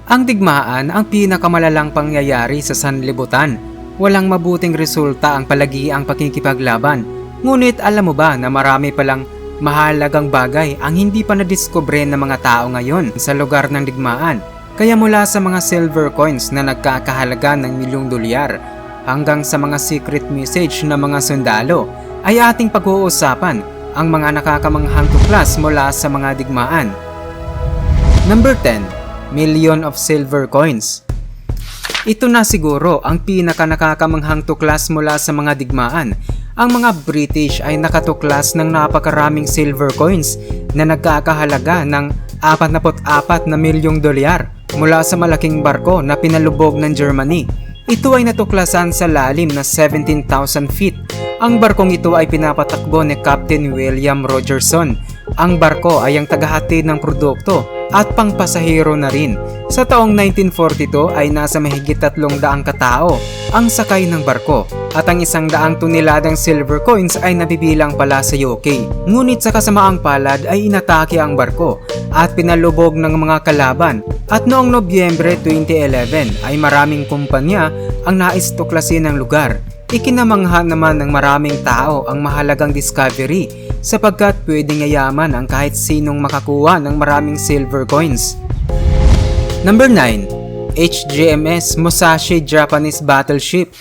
Ang digmaan ang pinakamalalang pangyayari sa sanlibutan. Walang mabuting resulta ang palagiang pakikipaglaban. Ngunit alam mo ba na marami palang mahalagang bagay ang hindi pa nadiskubre ng mga tao ngayon sa lugar ng digmaan? Kaya mula sa mga silver coins na nagkakahalaga ng milyong dolyar hanggang sa mga secret message ng mga sundalo, ay ating pag-uusapan ang mga nakakamanghang tuklas mula sa mga digmaan. Number 10. Million of silver coins. Ito na siguro ang pinaka nakakamanghang tuklas mula sa mga digmaan. Ang mga British ay nakatuklas ng napakaraming silver coins na nagkakahalaga ng 44 na milyong dolyar mula sa malaking barko na pinalubog ng Germany. Ito ay natuklasan sa lalim na 17,000 feet. Ang barkong ito ay pinapatakbo ni Captain William Rogerson. Ang barko ay ang tagahatid ng produkto at pangpasahero na rin. Sa taong 1942 ay nasa mahigit 300 katao ang sakay ng barko at ang 100 toneladang silver coins ay nabibilang pala sa UK. Ngunit sa kasamaang palad ay inatake ang barko at pinalubog ng mga kalaban, at noong Nobyembre 2011 ay maraming kumpanya ang nais tuklasin ng lugar. Ikinamangha naman ng maraming tao ang mahalagang discovery sapagkat pwedeng yayaman ang kahit sinong makakuha ng maraming silver coins. Number 9. HGMS Musashi Japanese Battleship.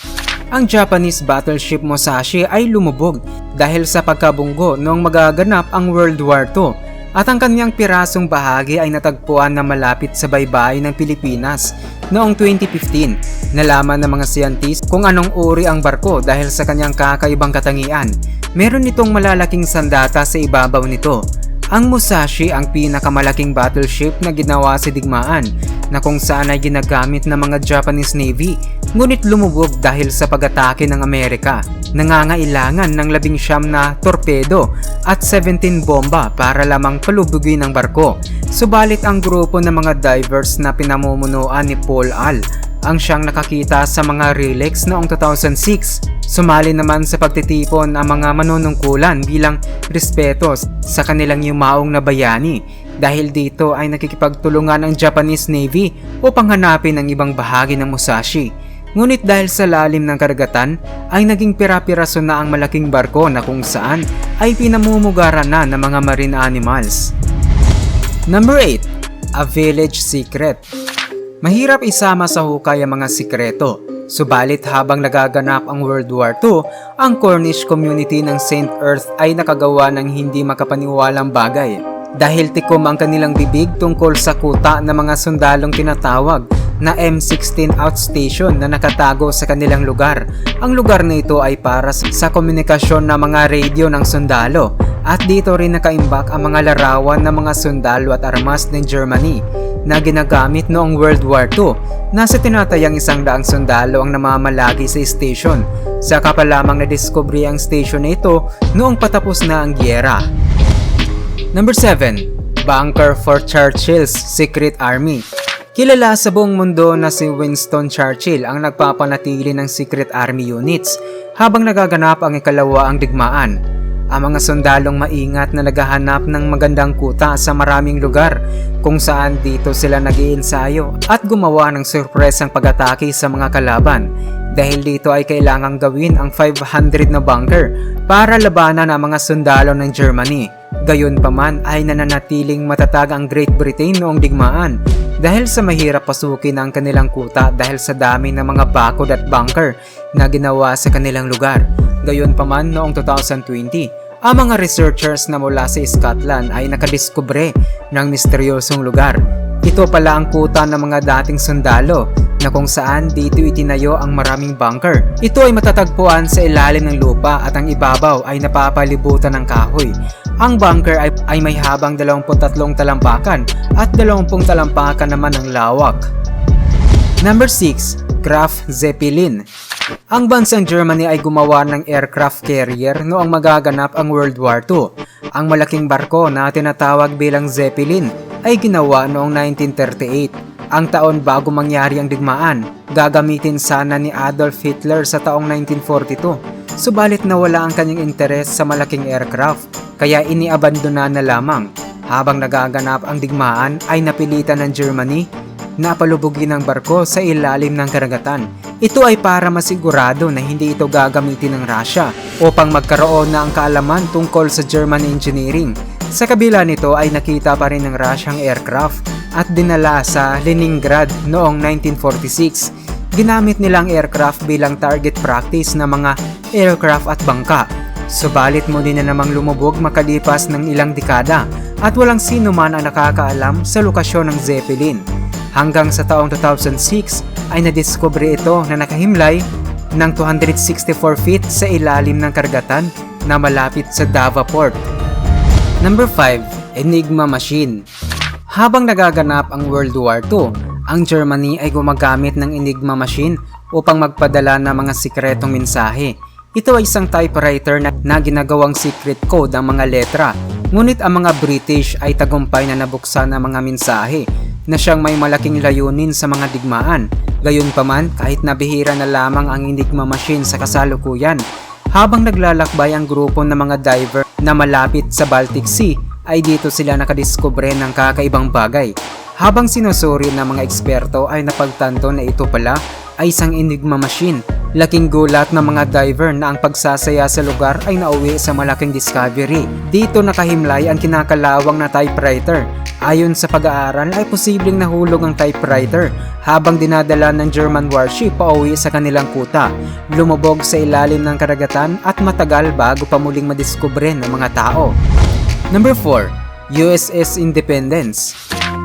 Ang Japanese Battleship Musashi ay lumubog dahil sa pagkabunggo noong magaganap ang World War II, at ang kanyang pirasong bahagi ay natagpuan na malapit sa baybayin ng Pilipinas noong 2015. Nalaman ng mga scientist kung anong uri ang barko dahil sa kanyang kakaibang katangian. Meron itong malalaking sandata sa ibabaw nito. Ang Musashi ang pinakamalaking battleship na ginawa sa digmaan na kung saan ay ginagamit ng mga Japanese Navy, ngunit lumubog dahil sa pag-atake ng Amerika. Nangangailangan ng 19 na torpedo at 17 bomba para lamang palubugin ang barko. Subalit ang grupo ng mga divers na pinamumunuan ni Paul Al ang siyang nakakita sa mga relics noong 2006. Sumali naman sa pagtitipon ang mga manunungkulan bilang respeto sa kanilang yumaong na bayani. Dahil dito ay nakikipagtulungan ang Japanese Navy upang hanapin ang ibang bahagi ng Musashi. Ngunit dahil sa lalim ng karagatan ay naging pira-piraso na ang malaking barko na kung saan ay pinamumugaran na ng mga marine animals. Number 8. A Village Secret. Mahirap isama sa hukay ang mga sikreto. Subalit habang nagaganap ang World War II, ang Cornish community ng St. Earth ay nakagawa ng hindi makapaniwalang bagay. Dahil tikom ang kanilang bibig tungkol sa kuta ng mga sundalong tinatawag na M16 outstation na nakatago sa kanilang lugar. Ang lugar na ito ay para sa komunikasyon ng mga radio ng sundalo, at dito rin nakaimbak ang mga larawan ng mga sundalo at armas ng Germany na ginagamit noong World War II. Nasa tinatayang 100 sundalo ang namamalagi sa station. Saka pa lamang nadiskubre ang station na ito noong patapos na ang gyera. Number 7. Bunker for Churchill's Secret Army. Kilala sa buong mundo na si Winston Churchill ang nagpapanatili ng Secret Army units habang nagaganap ang ikalawaang digmaan. Ang mga sundalong maingat na naghahanap ng magandang kuta sa maraming lugar kung saan dito sila nag-iensayo at gumawa ng surpresang pag-atake sa mga kalaban. Dahil dito ay kailangang gawin ang 500 na bunker para labanan ang mga sundalo ng Germany. Gayunpaman ay nananatiling matatag ang Great Britain noong digmaan dahil sa mahirap pasukin ang kanilang kuta dahil sa dami ng mga bakod at bunker na ginawa sa kanilang lugar. Gayunpaman noong 2020, ang mga researchers na mula sa Scotland ay nakadiskubre ng misteryosong lugar. Ito pala ang kuta ng mga dating sundalo na kung saan dito itinayo ang maraming bunker. Ito ay matatagpuan sa ilalim ng lupa at ang ibabaw ay napapalibutan ng kahoy. Ang bunker ay may habang 23 talampakan at 20 talampakan naman ang lawak. Number 6. Graf Zeppelin. Ang bansang Germany ay gumawa ng aircraft carrier noong magaganap ang World War II. Ang malaking barko na tinatawag bilang Zeppelin ay ginawa noong 1938, ang taon bago mangyari ang digmaan. Gagamitin sana ni Adolf Hitler sa taong 1942. Subalit nawala ang kanyang interes sa malaking aircraft, kaya iniabandona na lamang. Habang nagaganap ang digmaan ay napilitan ng Germany na palubugin ang barko sa ilalim ng karagatan. Ito ay para masigurado na hindi ito gagamitin ng Russia upang magkaroon na ang kaalaman tungkol sa German engineering. Sa kabila nito ay nakita pa rin ng Russiang aircraft at dinala sa Leningrad noong 1946. Ginamit nilang aircraft bilang target practice ng mga aircraft at bangka. Subalit muli na namang lumubog makalipas ng ilang dekada at walang sino man ang nakakaalam sa lokasyon ng Zeppelin. Hanggang sa taong 2006 ay nadiskubre ito na nakahimlay ng 264 feet sa ilalim ng karagatan na malapit sa Dava Port. Number 5. Enigma Machine. Habang nagaganap ang World War II, ang Germany ay gumagamit ng Enigma Machine upang magpadala ng mga sikretong mensahe. Ito ay isang typewriter na ginagawang secret code ang mga letra, ngunit ang mga British ay tagumpay na nabuksan ang mga mensahe na siyang may malaking layunin sa mga digmaan. Gayunpaman, kahit nabihira na lamang ang Enigma Machine sa kasalukuyan, habang naglalakbay ang grupo ng mga diver na malapit sa Baltic Sea, ay dito sila nakadiskubre ng kakaibang bagay. Habang sinusuri ng mga eksperto ay napagtanto na ito pala ay isang Enigma Machine. Laking gulat ng mga diver na ang pagsasaya sa lugar ay nauwi sa malaking discovery. Dito nakahimlay ang kinakalawang na typewriter. Ayon sa pag-aaral ay posibleng nahulog ang typewriter habang dinadala ng German warship pauwi sa kanilang kuta. Lumubog sa ilalim ng karagatan at matagal bago pa muling madiskubre ng mga tao. Number 4. USS Independence.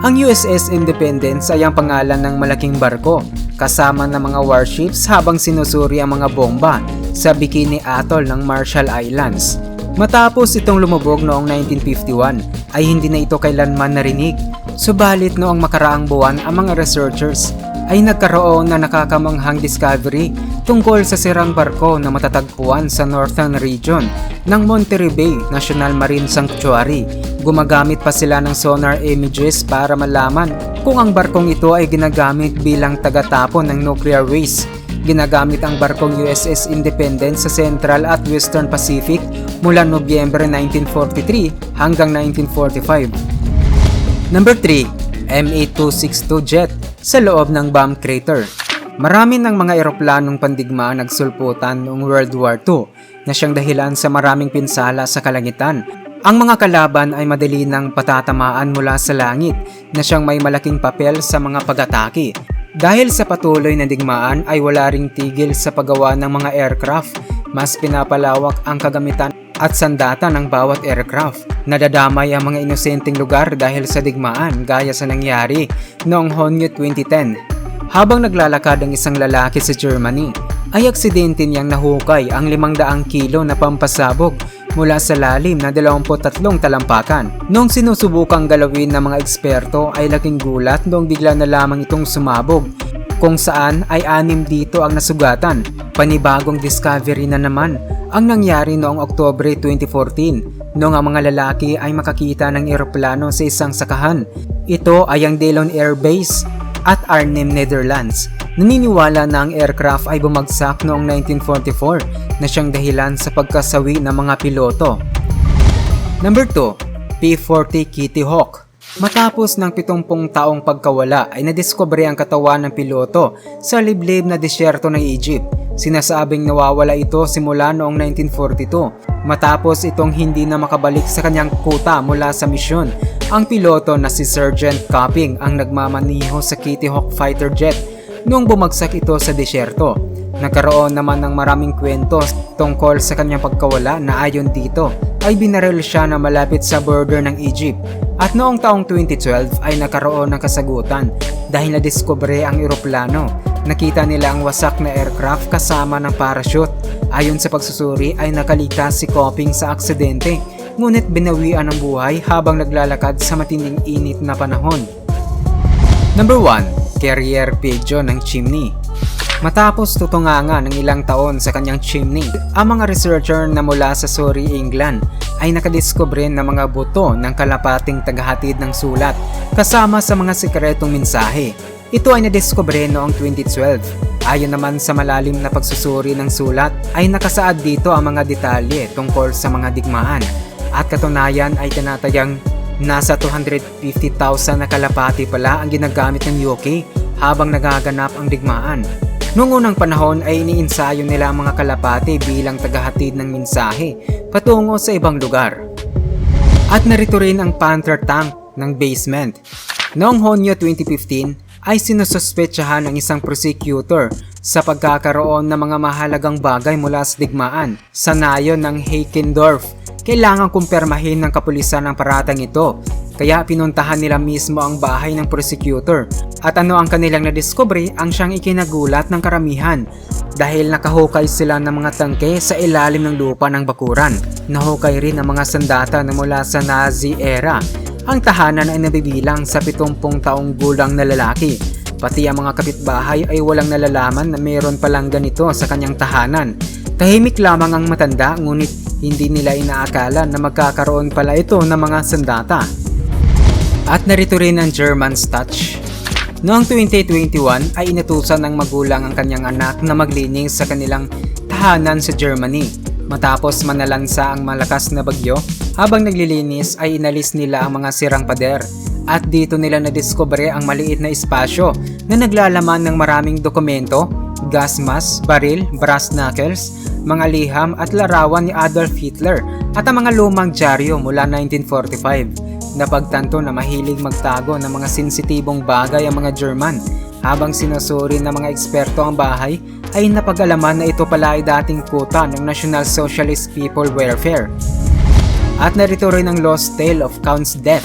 Ang USS Independence ay ang pangalan ng malaking barko kasama ng mga warships habang sinusuri ang mga bomba sa Bikini Atoll ng Marshall Islands. Matapos itong lumubog noong 1951 ay hindi na ito kailanman narinig. Subalit noong makaraang buwan ang mga researchers ay nagkaroon na nakakamanghang discovery tungkol sa sirang barko na matatagpuan sa northern region ng Monterey Bay National Marine Sanctuary. Gumagamit pa sila ng sonar images para malaman kung ang barkong ito ay ginagamit bilang tagatapon ng nuclear waste. Ginagamit ang barkong USS Independence sa Central at Western Pacific mula Nobyembre 1943 hanggang 1945. Number 3. MA-262 jet sa loob ng bomb crater. Marami ng mga eroplanong pandigma nagsulputan noong World War II na siyang dahilan sa maraming pinsala sa kalangitan. Ang mga kalaban ay madali nang patatamaan mula sa langit na siyang may malaking papel sa mga pag-atake. Dahil sa patuloy na digmaan ay wala ring tigil sa paggawa ng mga aircraft. Mas pinapalawak ang kagamitan at sandata ng bawat aircraft. Nadadamay ang mga inosenteng lugar dahil sa digmaan gaya sa nangyari noong Hunyo 2010. Habang naglalakad ang isang lalaki sa Germany, ay aksidente niyang nahukay ang 500 kilo na pampasabog mula sa lalim na 23 talampakan. Noong sinusubukang galawin ng mga eksperto ay laking gulat noong bigla na lamang itong sumabog, kung saan ay 6 dito ang nasugatan. Panibagong discovery na naman ang nangyari noong Oktubre 2014 noong ang mga lalaki ay makakita ng eroplano sa isang sakahan. Ito ay ang Delon Air Base at Arnhem, Netherlands. Naniniwala na ang aircraft ay bumagsak noong 1944 na siyang dahilan sa pagkasawi ng mga piloto. Number 2. P-40 Kitty Hawk. Matapos ng 70 taong pagkawala ay nadiskubre ang katawan ng piloto sa liblib na disyerto ng Egypt. Sinasabing nawawala ito simula noong 1942 matapos itong hindi na makabalik sa kanyang kuta mula sa misyon. Ang piloto na si Sergeant Copping ang nagmamaniho sa Kitty Hawk fighter jet noong bumagsak ito sa disyerto. Nagkaroon naman ng maraming kwento tungkol sa kanyang pagkawala na ayon dito ay binaril siya na malapit sa border ng Egypt. At noong taong 2012 ay nagkaroon ng kasagutan dahil nadiskubre ang eroplano. Nakita nila ang wasak na aircraft kasama ng parachute. Ayon sa pagsusuri ay nakaligtas si Copping sa aksidente, ngunit binawian ang buhay habang naglalakad sa matinding init na panahon. Number 1. Carrier Pigeon ng Chimney. Matapos tutungangan ng ilang taon sa kanyang chimney, ang mga researcher na mula sa Surrey, England ay nakadiskubre ng mga buto ng kalapating tagahatid ng sulat kasama sa mga sikretong mensahe. Ito ay nadiskubre noong 2012. Ayon naman sa malalim na pagsusuri ng sulat ay nakasaad dito ang mga detalye tungkol sa mga digmaan at katunayan ay tinatayang Nasa 250,000 na kalapati pala ang ginagamit ng UK habang nagaganap ang digmaan. Noong unang panahon ay iniinsayo nila ang mga kalapati bilang tagahatid ng mensahe patungo sa ibang lugar. At narito rin ang Panther tank ng basement. Noong Hunyo 2015 ay sinususpetsahan ng isang prosecutor sa pagkakaroon ng mga mahalagang bagay mula sa digmaan sa nayon ng Heikendorf. Kailangang kumpirmahin ng kapulisan ang paratang ito, kaya pinuntahan nila mismo ang bahay ng prosecutor. At ano ang kanilang nadiskubre ang siyang ikinagulat ng karamihan dahil nakahukay sila ng mga tangke sa ilalim ng lupa ng bakuran. Nahukay rin ang mga sandata na mula sa Nazi era. Ang tahanan ay nabibilang sa 70 taong gulang na lalaki. Pati ang mga kapitbahay ay walang nalalaman na mayroon palang ganito sa kanyang tahanan. Tahimik lamang ang matanda ngunit hindi nila inaakala na magkakaroon pala ito ng mga sandata. At narito rin ang German's touch. Noong 2021 ay inutusan ng magulang ang kanyang anak na maglining sa kanilang tahanan sa Germany. Matapos manalansa ang malakas na bagyo, habang naglilinis ay inalis nila ang mga sirang pader. At dito nila nadiskubre ang maliit na espasyo na naglalaman ng maraming dokumento, gas mask, baril, brass knuckles, mga liham at larawan ni Adolf Hitler at ang mga lumang dyaryo mula 1945. Napagtanto na mahilig magtago ng mga sensitibong bagay ang mga German. Habang sinusuri ng mga eksperto ang bahay, ay napag-alaman na ito pala ay dating kuta ng National Socialist People Welfare. At narito rin ang Lost Tale of Count's Death.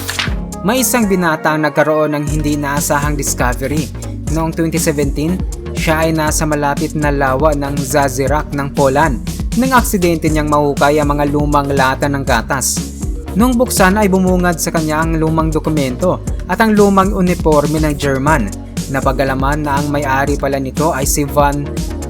May isang binata ang nagkaroon ng hindi naasahang discovery. Noong 2017, siya ay nasa malapit na lawa ng Zazirak ng Poland nang aksidente niyang mahukay ang mga lumang lata ng gatas. Nung buksan ay bumungad sa kanya ang lumang dokumento at ang lumang uniforme ng German. Napag-alaman na ang may-ari pala nito ay si Von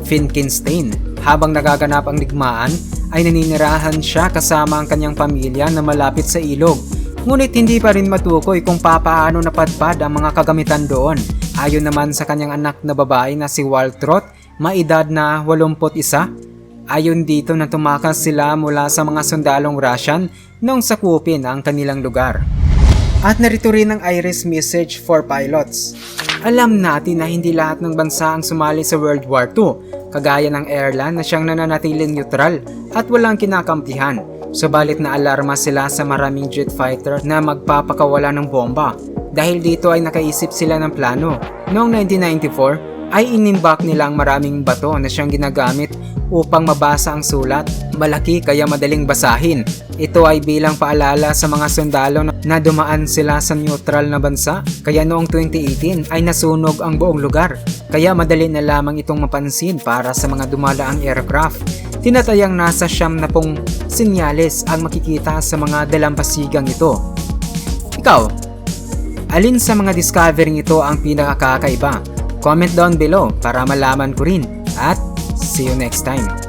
Finkenstein. Habang nagaganap ang digmaan, ay naninirahan siya kasama ang kanyang pamilya na malapit sa ilog. Ngunit hindi pa rin matukoy kung papaano napadpad ang mga kagamitan doon. Ayon naman sa kanyang anak na babae na si Waltraud, maedad na 81. Ayon dito na tumakas sila mula sa mga sundalong Russian nung sakupin ang kanilang lugar. At narito rin ang Iris message for pilots. Alam natin na hindi lahat ng bansa ang sumali sa World War II, kagaya ng Ireland na siyang nananatiling neutral at walang kinakampihan. Subalit na alarma sila sa maraming jet fighter na magpapakawala ng bomba. Dahil dito ay nakaisip sila ng plano. Noong 1994 ay inimbak nila ang maraming bato na siyang ginagamit upang mabasa ang sulat. Malaki kaya madaling basahin. Ito ay bilang paalala sa mga sundalo na dumaan sila sa neutral na bansa. Kaya noong 2018 ay nasunog ang buong lugar. Kaya madali na lamang itong mapansin para sa mga dumalaang aircraft. Tinatayang nasa 70 senyales ang makikita sa mga dalampasigang ito. Ikaw, alin sa mga discovering ito ang pinakakakaiba? Comment down below para malaman ko rin. At see you next time.